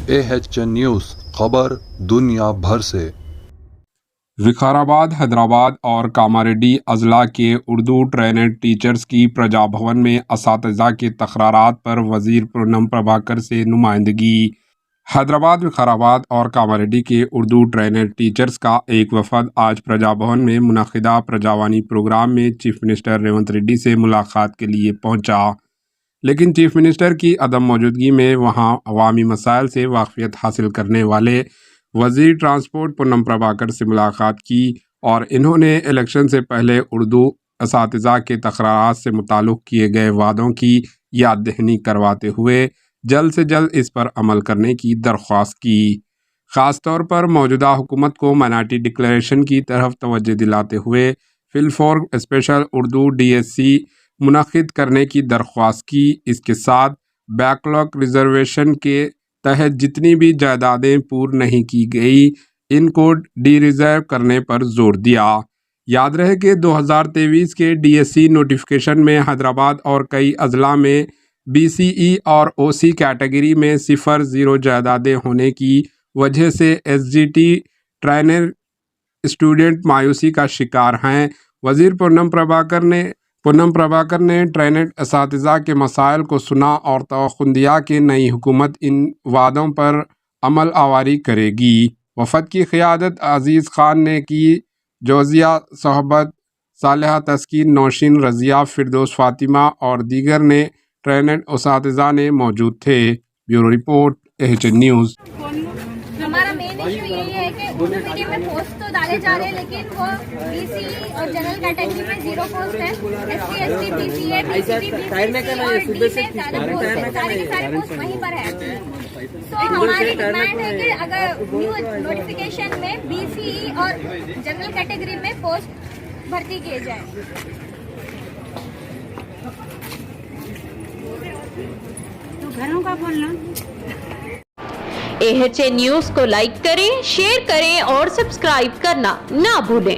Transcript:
AHN news, خبر دنیا بھر سے۔ وقار حیدرآباد اور کاماریڈی اضلاع کے اردو ٹرینڈ ٹیچرز کی پرجا بھون میں اساتذہ کے تقررات پر وزیر پونم پربھاکر سے نمائندگی۔ حیدرآباد، وقار اور کاماریڈی کے اردو ٹرینڈ ٹیچرز کا ایک وفد آج پرجا بھون میں منعقدہ پرجاوانی پروگرام میں چیف منسٹر ریونت ریڈی سے ملاقات کے لیے پہنچا، لیکن چیف منسٹر کی عدم موجودگی میں وہاں عوامی مسائل سے واقفیت حاصل کرنے والے وزیر ٹرانسپورٹ پونم پربھاکر سے ملاقات کی اور انہوں نے الیکشن سے پہلے اردو اساتذہ کے تقررات سے متعلق کیے گئے وعدوں کی یاد دہانی کرواتے ہوئے جلد سے جلد اس پر عمل کرنے کی درخواست کی، خاص طور پر موجودہ حکومت کو مائنارٹی ڈکلیریشن کی طرف توجہ دلاتے ہوئے فی الفور اسپیشل اردو DSC منعقد کرنے کی درخواست کی۔ اس کے ساتھ بیک لاگ ریزرویشن کے تحت جتنی بھی جائیدادیں پور نہیں کی گئی ان کو ڈی ریزرو کرنے پر زور دیا۔ یاد رہے کہ 2023 کے DSC نوٹیفیکیشن میں حیدرآباد اور کئی اضلاع میں BCE اور OC کیٹیگری میں 0 جائیدادیں ہونے کی وجہ سے SGT ٹرینر اسٹوڈنٹ مایوسی کا شکار ہیں۔ وزیر پونم پربھاکر نے ٹرینڈ اساتذہ کے مسائل کو سنا اور توقع دیا کہ نئی حکومت ان وعدوں پر عمل آوری کرے گی۔ وفد کی قیادت عزیز خان نے کی۔ جوزیہ صحبت، صالحہ تسکین، نوشین، رضیہ، فردوس فاطمہ اور دیگر نے ٹرینڈ اساتذہ نے موجود تھے۔ Bureau report AHN news. ہمارا مین ایشو یہی ہے کہ اردو میڈیم میں پوسٹ تو ڈالے جا رہے ہیں لیکن وہ BCE اور جنرل کیٹیگری میں 0 پوسٹ ہے، SC ST BCA BCD BCC اور D میں زیادہ پوسٹ ہے، سارے کے سارے پوسٹ وہیں پر ہے۔ تو ہماری ڈیمانڈ ہے کہ اگر نیو نوٹیفیکیشن میں BCE اور جنرل کیٹیگری میں پوسٹ بھرتی کیے جائیں۔ تو گھروں کا بولنا۔ AHN نیوز کو لائک کریں، شیئر کریں اور سبسکرائب کرنا نہ بھولیں۔